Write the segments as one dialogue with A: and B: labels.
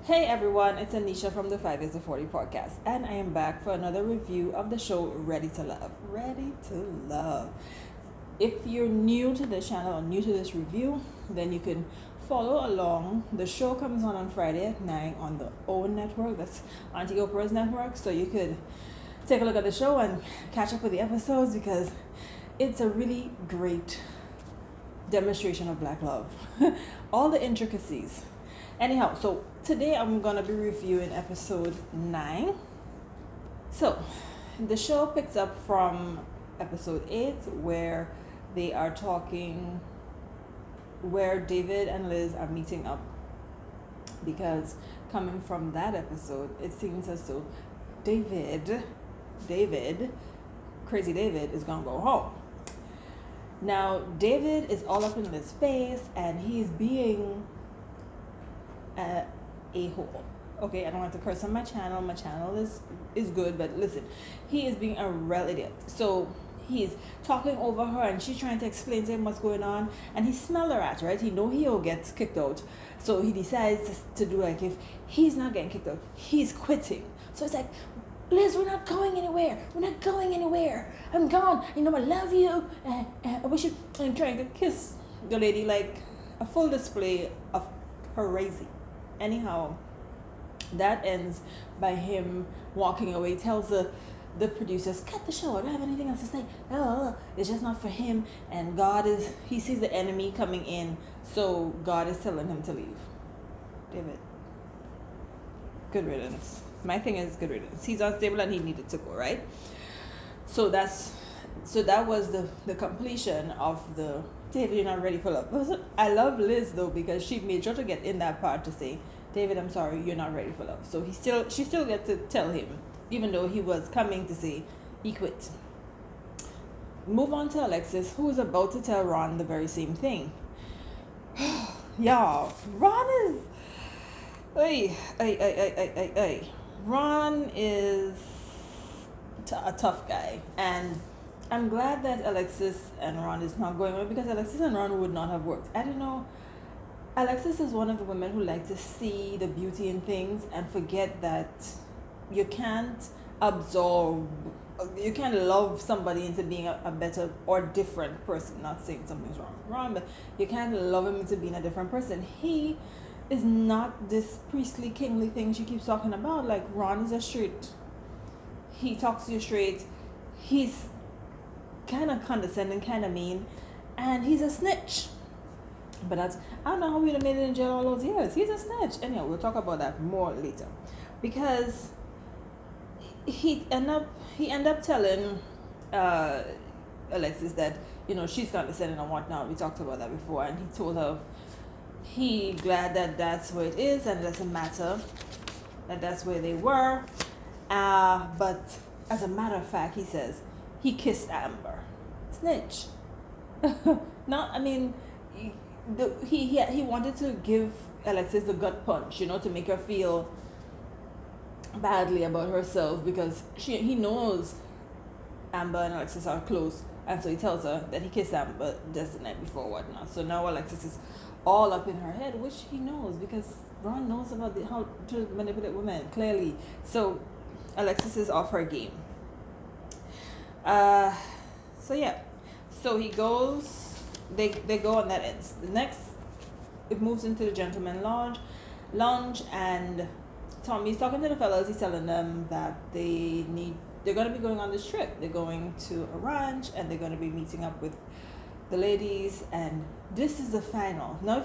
A: Hey everyone, it's Anisha from the 5 Years of 40 podcast, and I am back for another review of the show Ready to Love. Ready to Love. If you're new to this channel or new to this review, then you can follow along. The show comes on Friday at 9 on the OWN network, that's Auntie Oprah's network, so you could take a look at the show and catch up with the episodes because it's a really great demonstration of black love. All the intricacies. Anyhow, so today I'm gonna be reviewing episode 9. So the show picks up from episode 8 where they are talking, where David and Liz are meeting up, because coming from that episode it seems as though David, crazy David, is gonna go home. Now David is all up in Liz's face and he's being a-hole. Okay, I don't have to curse on my channel. My channel is good, but listen, he is being a real idiot. So he's talking over her and she's trying to explain to him what's going on, and he smell her at, right? He know he'll get kicked out, so he decides to do like, if he's not getting kicked out, he's quitting. So it's like, Liz, we're not going anywhere. We're not going anywhere. I'm gone. You know, I love you. We should. I'm trying to kiss the lady, like a full display of crazy. Anyhow, that ends by him walking away. Tells the producers, cut the show, I don't have anything else to say. It's just not for him, and he sees the enemy coming in, so God is telling him to leave. David, good riddance. My thing is good riddance. He's unstable and he needed to go, right? So that was the completion of the David, you're not ready for love. I love Liz though, because she made sure to get in that part to say, David, I'm sorry, you're not ready for love. So she still gets to tell him, even though he was coming to say he quit. Move on to Alexis, who is about to tell Ron the very same thing. Y'all, Ron is Ron is a tough guy, and I'm glad that Alexis and Ron is not going away, because Alexis and Ron would not have worked. I don't know. Alexis is one of the women who like to see the beauty in things and forget that you can't love somebody into being a better or different person. Not saying something's wrong, but you can't love him into being a different person. He is not this priestly, kingly thing she keeps talking about. Like, Ron is a straight. He talks to you straight. He's kind of condescending, kind of mean, and he's a snitch. But I don't know how we'd have made it in jail all those years. He's a snitch. Anyhow, we'll talk about that more later, because he end up telling Alexis that, you know, she's condescending and whatnot. We talked about that before, and he told her he glad that that's where it is and it doesn't matter that that's where they were. But as a matter of fact, he says he kissed Amber. Snitch. He wanted to give Alexis the gut punch, you know, to make her feel badly about herself, because he knows Amber and Alexis are close, and so he tells her that he kissed Amber just the night before, whatnot. So now Alexis is all up in her head, which he knows, because Ron knows about how to manipulate women, clearly. So Alexis is off her game. So he goes, they go on that ends. The next, it moves into the gentleman lounge, and Tommy's talking to the fellas. He's telling them that they're going to be going on this trip. They're going to a ranch, and they're going to be meeting up with the ladies, and this is the final. Now,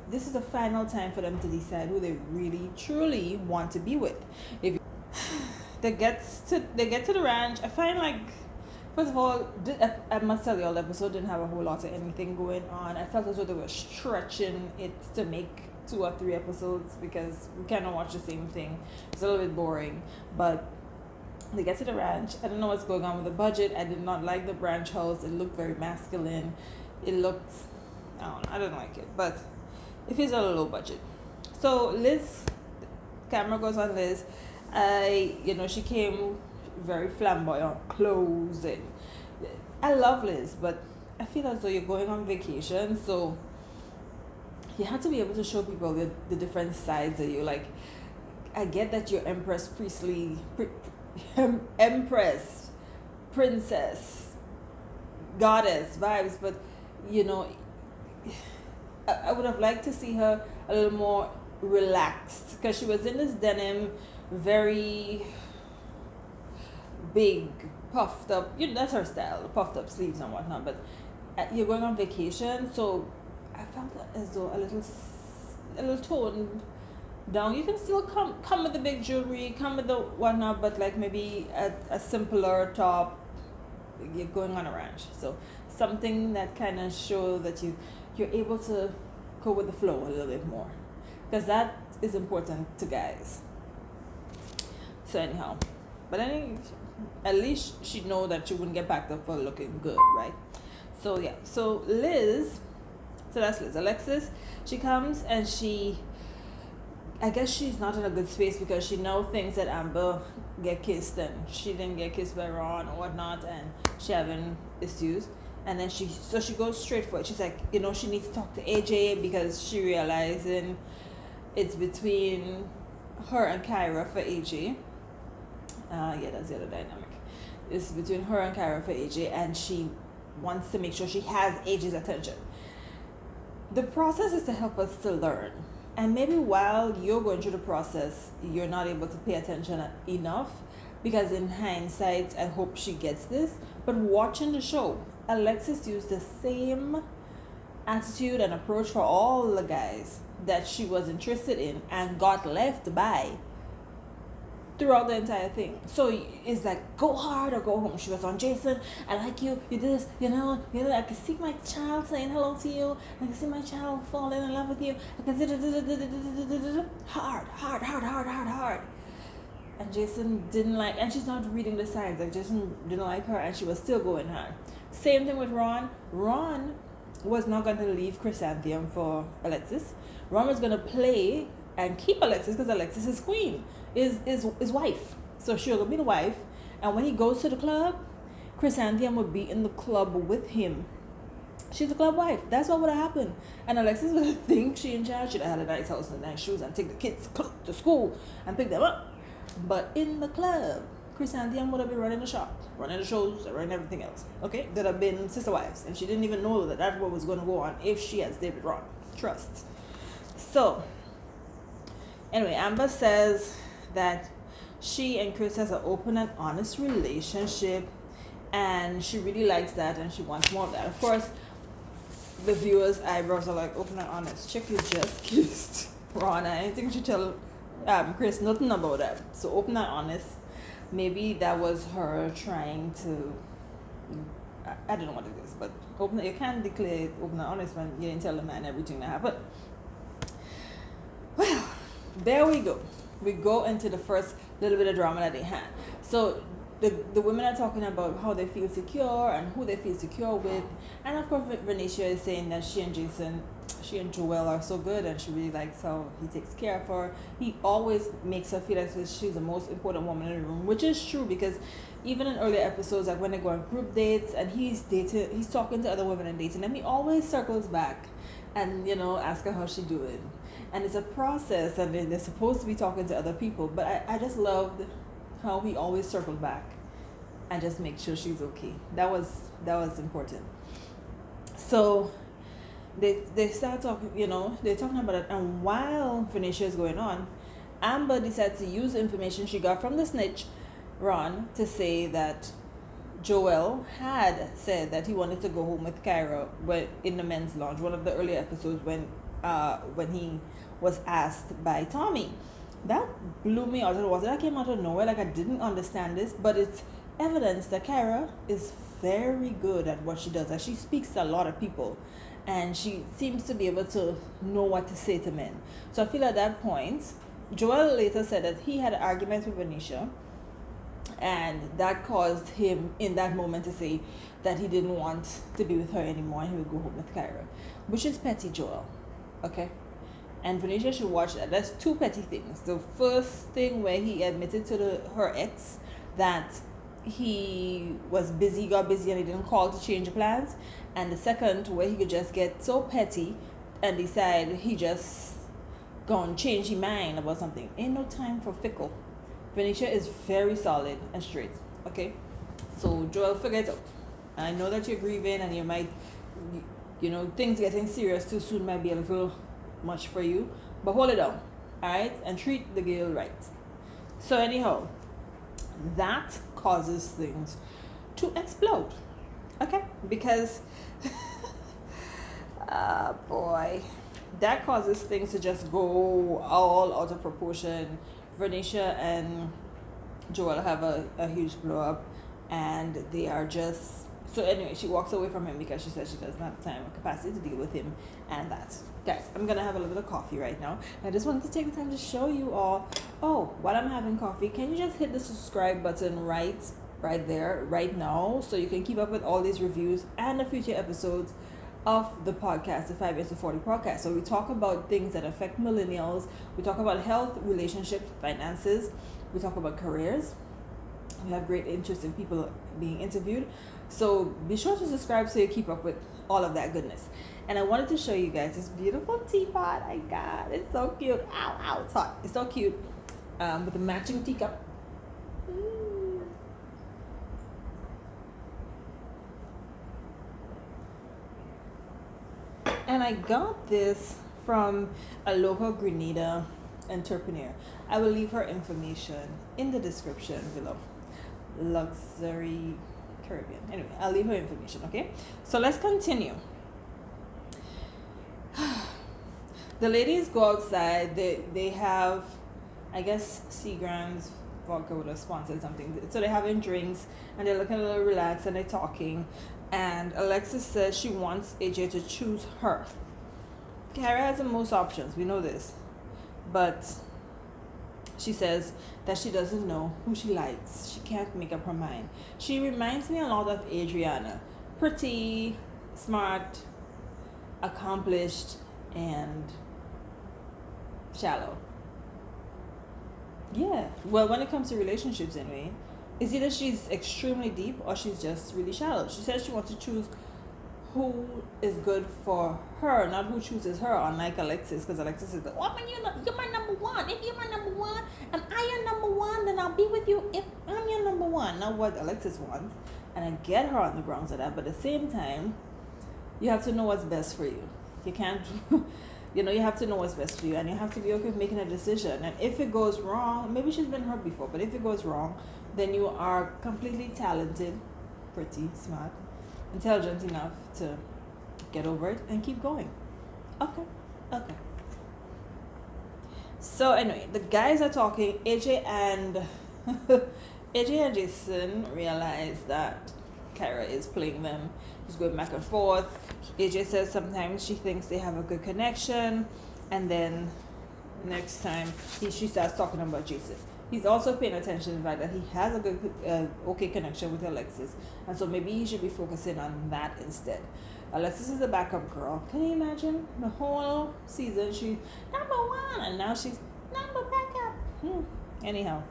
A: this is the final time for them to decide who they really, truly want to be with. If they get to the ranch, I find like, first of all, I must tell you, all the episode didn't have a whole lot of anything going on. I felt as though they were stretching it to make 2 or 3 episodes, because we kind of watch the same thing. It's a little bit boring, but they get to the ranch. I don't know what's going on with the budget. I did not like the ranch house. It looked very masculine. It looked, I don't like it, but it feels a little low budget. So Liz, camera goes on Liz. She came very flamboyant clothes, and I love Liz, but I feel as though you're going on vacation, so you have to be able to show people the different sides of you. Like, I get that you're Empress, princess, goddess vibes, but you know, I would have liked to see her a little more relaxed because she was in this denim, very big, puffed up. That's her style, the puffed up sleeves and whatnot. But you're going on vacation, so I felt as though a little toned down. You can still come with the big jewelry, come with the whatnot, but like maybe a simpler top. You're going on a ranch, so something that kind of shows that you're able to go with the flow a little bit more, because that is important to guys. So anyhow, but at least she'd know that she wouldn't get packed up for looking good, right? So yeah, so that's Liz. Alexis, she comes and I guess she's not in a good space because she now thinks that Amber get kissed and she didn't get kissed by Ron or whatnot, and she having issues. And then she goes straight for it. She's like, she needs to talk to AJ because she realizing it's between her and Kyra for AJ. Yeah, that's the other dynamic. It's between her and Kyra for AJ, and she wants to make sure she has AJ's attention. The process is to help us to learn. And maybe while you're going through the process, you're not able to pay attention enough, because in hindsight, I hope she gets this. But watching the show, Alexis used the same attitude and approach for all the guys that she was interested in and got left by throughout the entire thing. So it's like, go hard or go home. She was on Jason, I like you, you do this, I can see my child saying hello to you, I can see my child falling in love with you, I can see hard. And Jason didn't like, and she's not reading the signs, like Jason didn't like her and she was still going hard. Same thing with Ron. Ron was not going to leave Chrysanthemum for Alexis. Ron was going to play and keep Alexis because Alexis is queen, is wife. So she'll be the wife. And when he goes to the club, Chrysanthemum would be in the club with him. She's the club wife. That's what would have happened. And Alexis would think she in charge. She'd have had a nice house and nice shoes and take the kids to school and pick them up. But in the club, Chrysanthemum would have been running the shop, running the shows, running everything else. Okay? That have been sister wives. And she didn't even know that that's what was going to go on if she has David Ron. Trust. So, anyway, Amber says that she and Chris has an open and honest relationship, and she really likes that and she wants more of that. Of course, the viewers' eyebrows are like, open and honest. Check, you just kissed Ron. I didn't think you should tell Chris nothing about that. So open and honest. Maybe that was her trying to, I don't know what it is, but you can't declare it open and honest when you didn't tell the man everything that happened. Well, there we go. We go into the first little bit of drama that they had. So the women are talking about how they feel secure and who they feel secure with. And of course, Venetia is saying that she and Joelle are so good and she really likes how he takes care of her. He always makes her feel like she's the most important woman in the room, which is true, because even in earlier episodes, like when they go on group dates and he's talking to other women and dating them, he always circles back and, ask her how she doing. And it's a process, and they're supposed to be talking to other people, but I just loved how he always circled back and just make sure she's okay. That was important. So they start talking, they're talking about it, and while Venetia is going on, Amber decides to use the information she got from the snitch, Ron, to say that Joel had said that he wanted to go home with Kyra in the men's lounge, one of the earlier episodes when he was asked by Tommy. That blew me out of the water. That came out of nowhere. Like, I didn't understand this, but it's evidence that Kyra is very good at what she does. Like, she speaks to a lot of people, and she seems to be able to know what to say to men. So I feel at that point, Joel later said that he had an argument with Venetia, and that caused him in that moment to say that he didn't want to be with her anymore and he would go home with Kyra, which is petty, Joel. Okay? And Venetia should watch that. That's two petty things. The first thing where he admitted to her ex that he was busy, got busy, and he didn't call to change the plans. And the second where he could just get so petty and decide he just gonna change your mind about something. Ain't no time for fickle. Venetia is very solid and straight. Okay, so Joel, figure it out. I know that you're grieving and you might, things getting serious too soon might be a little much for you, but hold it down, all right, and treat the girl right. So anyhow, that causes things to explode. Okay, because boy, that causes things to just go all out of proportion. Vernicia and Joel have a huge blow up, and they are just so anyway. She walks away from him because she says she doesn't have time or capacity to deal with him, and that. Guys, I'm gonna have a little bit of coffee right now. I just wanted to take the time to show you all. Oh, while I'm having coffee, can you just hit the subscribe button right there, right now, so you can keep up with all these reviews and the future episodes of the podcast, the 5 Years to 40 podcast. So we talk about things that affect millennials. We talk about health, relationships, finances. We talk about careers. We have great interest in people being interviewed. So be sure to subscribe so you keep up with all of that goodness. And I wanted to show you guys this beautiful teapot I got. It's so cute. Ow, ow, it's hot. It's so cute. With a matching teacup. And I got this from a local Grenada entrepreneur. I will leave her information in the description below. Luxury Caribbean. Anyway, I'll leave her information, okay? So let's continue. The ladies go outside. They have, I guess, Seagram's vodka would have sponsored something. So they're having drinks and they're looking a little relaxed and they're talking. And Alexis says she wants AJ to choose her. Kara has the most options, we know this. But she says that she doesn't know who she likes. She can't make up her mind. She reminds me a lot of Adriana. Pretty, smart, accomplished, and shallow. Yeah. Well, when it comes to relationships anyway, it's either she's extremely deep or she's just really shallow. She says she wants to choose who is good for her, not who chooses her, unlike Alexis, because Alexis is you're my number one. If you're my number one and I am number one, then I'll be with you if I'm your number one. Not what Alexis wants. And I get her on the grounds of that, but at the same time, you have to know what's best for you. You can't, you have to know what's best for you, and you have to be okay with making a decision. And if it goes wrong, maybe she's been hurt before, but if it goes wrong, then you are completely talented, pretty, smart, intelligent enough to get over it and keep going. Okay. So anyway, the guys are talking. AJ and Jason realize that Kyra is playing them. She's going back and forth. AJ says sometimes she thinks they have a good connection, and then next time she starts talking about Jason. He's also paying attention to the fact that he has a good, okay connection with Alexis. And so maybe he should be focusing on that instead. Alexis is a backup girl. Can you imagine? The whole season, she's number one. And now she's number backup. Anyhow.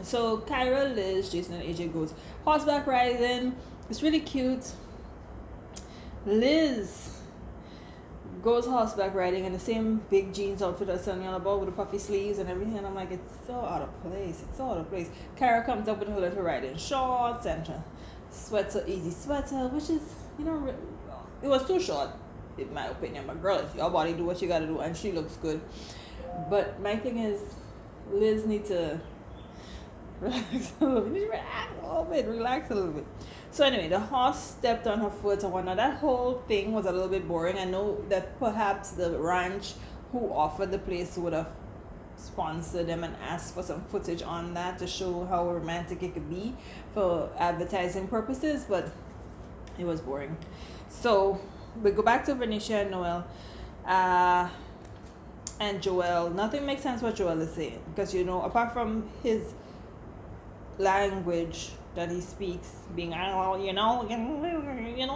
A: So Kyra, Liz, Jason, and AJ goes horseback riding. It's really cute. Liz goes horseback riding in the same big jeans outfit as Sonia about with the puffy sleeves and everything. And I'm like, it's so out of place. Kara comes up with her little riding shorts and her sweater, easy sweater, which is, it was too short, in my opinion. But girl, if your body do what you gotta do, and she looks good. But my thing is, Liz needs to relax a little bit. So anyway, the horse stepped on her foot and whatnot. That whole thing was a little bit boring. I know that perhaps the ranch who offered the place would have sponsored them and asked for some footage on that to show how romantic it could be for advertising purposes, but it was boring. So we go back to Venetia and Noel and Joel. Nothing makes sense what Joel is saying, because apart from his language that he speaks, being you know what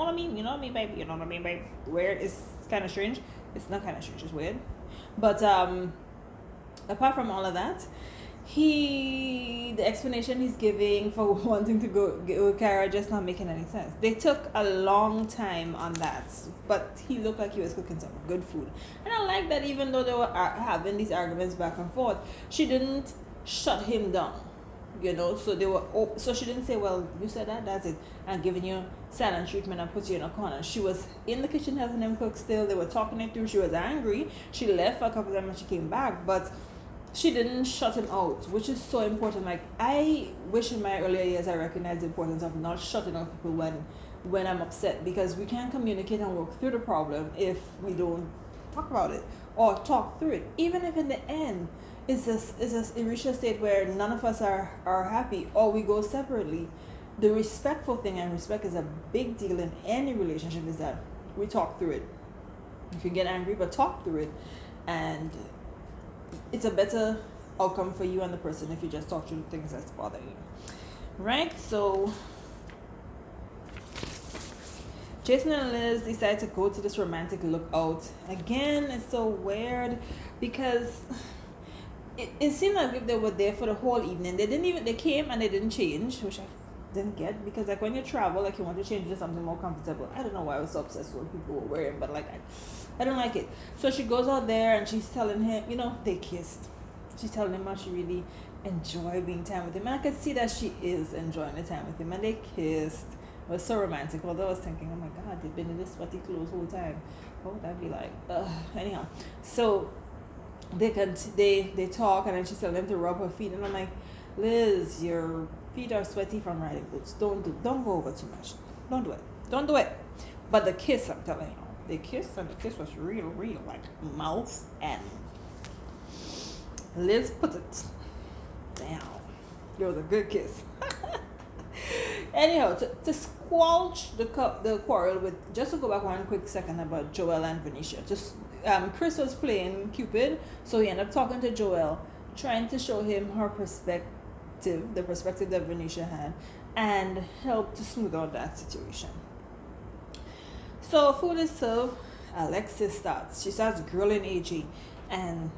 A: I mean, babe. Weird. It's kind of strange. It's not kind of strange. It's weird. But apart from all of that, the explanation he's giving for wanting to go with Kara just not making any sense. They took a long time on that, but he looked like he was cooking some good food, and I like that. Even though they were having these arguments back and forth, she didn't shut him down, so they were so she didn't say, well, you said that, that's it, and giving you silent treatment and put you in a corner. She was in the kitchen helping them cook still. They were talking it through. She was angry. She left for a couple of them and she came back, but she didn't shut him out, which is so important. Like, I wish in my earlier years I recognized the importance of not shutting out people when I'm upset, because we can't communicate and work through the problem if we don't talk about it or talk through it. Even if in the end it's this it reaches a state where none of us are happy or we go separately. The respectful thing, and respect is a big deal in any relationship, is that we talk through it. You can get angry, but talk through it, and it's a better outcome for you and the person if you just talk through things that's bothering you, right? So Jason and Liz decide to go to this romantic lookout again. It's so weird because it seemed like if they were there for the whole evening. They came and they didn't change, which I didn't get, because like when you travel, like you want to change to something more comfortable. I don't know why I was so obsessed with what people were wearing, but like I don't like it. So she goes out there and she's telling him, they kissed. She's telling him how she really enjoyed being time with him, and I could see that she is enjoying the time with him, and they kissed. It was so romantic. Although I was thinking, oh my god, they've been in this sweaty clothes the whole time. What would that be like? Anyhow, so they talk, and then she's telling him to rub her feet, and I'm like, Liz, your feet are sweaty from riding boots. Don't go over too much. Don't do it. But the kiss, I'm telling you, they kissed, and the kiss was real, like mouth, and Liz put it down. It was a good kiss. Anyhow, to squelch the quarrel with, just to go back one quick second about Joel and Venetia. Chris was playing Cupid, so he ended up talking to Joel, trying to show him her perspective, the perspective that Venetia had, and help to smooth out that situation. So food is served. Alexis starts. She starts grilling AJ and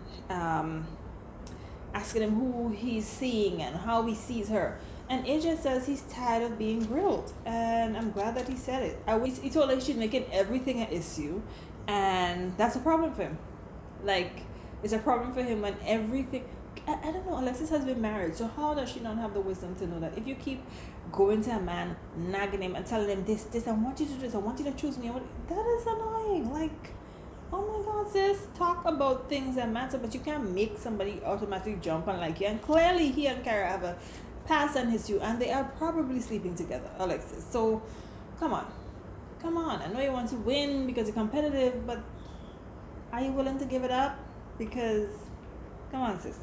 A: asking him who he's seeing and how he sees her. And AJ says he's tired of being grilled, and I'm glad that he said it. He told her she's making everything an issue, and that's a problem for him. Like, it's a problem for him when everything... I don't know, Alexis has been married, so how does she not have the wisdom to know that if you keep going to a man, nagging him and telling him this, I want you to do this, I want you to choose me, that is annoying. Like, oh my god, sis, talk about things that matter, but you can't make somebody automatically jump on like you. And clearly he and Kara have a past and history, and they are probably sleeping together, Alexis. So come on, I know you want to win because you're competitive, but are you willing to give it up? Because come on, sis.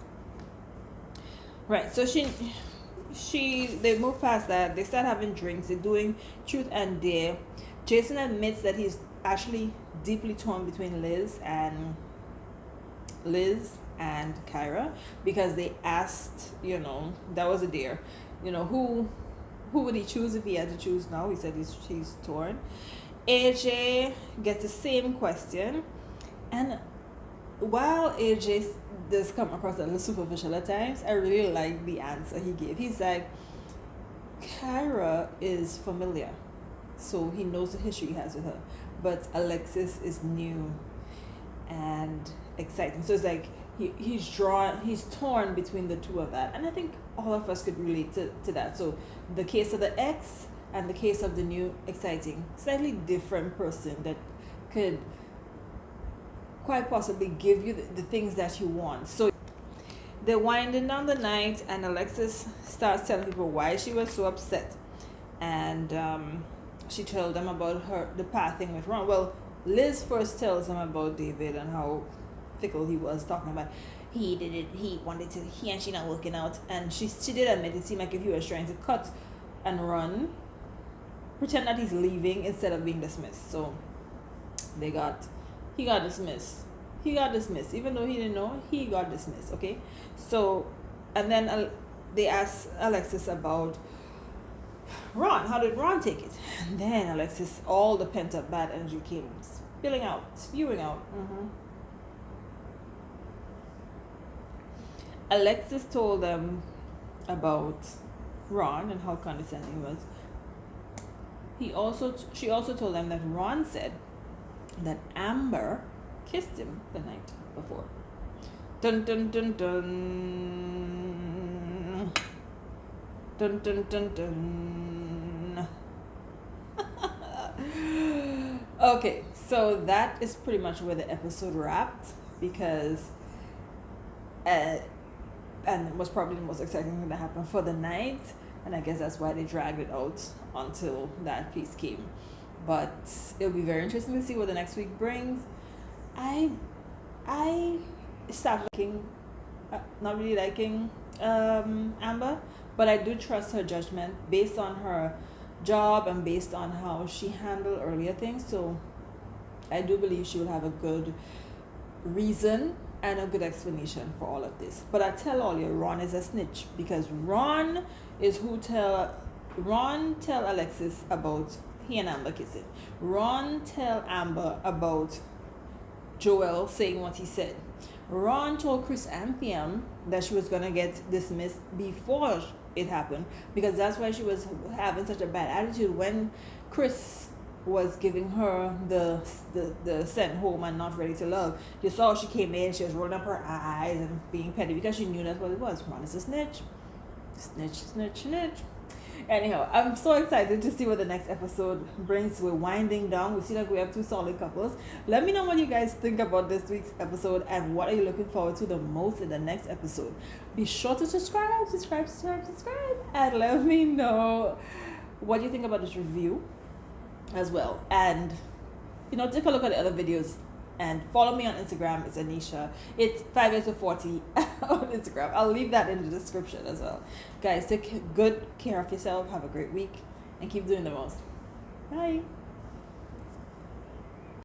A: Right, so they move past that. They start having drinks. They're doing truth and dare. Jason admits that he's actually deeply torn between Liz and Kyra, because they asked, that was a dare, who would he choose if he had to choose now. He said he's torn. AJ gets the same question, and while AJ does come across a little superficial at times, I really like the answer he gave. He's like, Kyra is familiar, so he knows the history he has with her, but Alexis is new and exciting. So it's like he's torn between the two of that, and I think all of us could relate to that. So the case of the ex and the case of the new exciting, slightly different person that could quite possibly give you the things that you want. So they're winding down the night, and Alexis starts telling people why she was so upset, and she told them about the past thing with Ron. Well, Liz first tells them about David and how fickle he was, talking about he and she not working out, and she did admit it seemed like if he was trying to cut and run, pretend that he's leaving instead of being dismissed. So he got dismissed. Even though he didn't know, he got dismissed. Okay, so and then they asked Alexis about Ron. How did Ron take it? And then Alexis, all the pent up bad energy came spewing out. Alexis told them about Ron and how condescending he was. She also told them that Ron said that Amber kissed him the night before. Dun dun dun dun. Dun dun dun dun. Okay, so that is pretty much where the episode wrapped, because and it was probably the most exciting thing that happened for the night, and I guess that's why they dragged it out until that piece came. But it'll be very interesting to see what the next week brings. I stopped not really liking Amber, but I do trust her judgment based on her job and based on how she handled earlier things. So I do believe she will have a good reason and a good explanation for all of this. But I tell all you, Ron is a snitch, because Ron is who tell Alexis about he and Amber kissing. Ron tell Amber about Joel saying what he said. Ron told Chris and PM that she was gonna get dismissed before it happened, because that's why she was having such a bad attitude when Chris was giving her the sent home and not ready to love. You saw she came in, she was rolling up her eyes and being petty because she knew that's what it was. Ron is a snitch. Snitch. Anyhow, I'm so excited to see what the next episode brings. We're winding down. We see that we have 2 solid couples. Let me know what you guys think about this week's episode and what are you looking forward to the most in the next episode. Be sure to subscribe, and let me know what you think about this review as well. And take a look at the other videos and follow me on Instagram. It's Anisha. It's 5 years to 40 on Instagram. I'll leave that in the description as well. Guys, take good care of yourself. Have a great week and keep doing the most. Bye.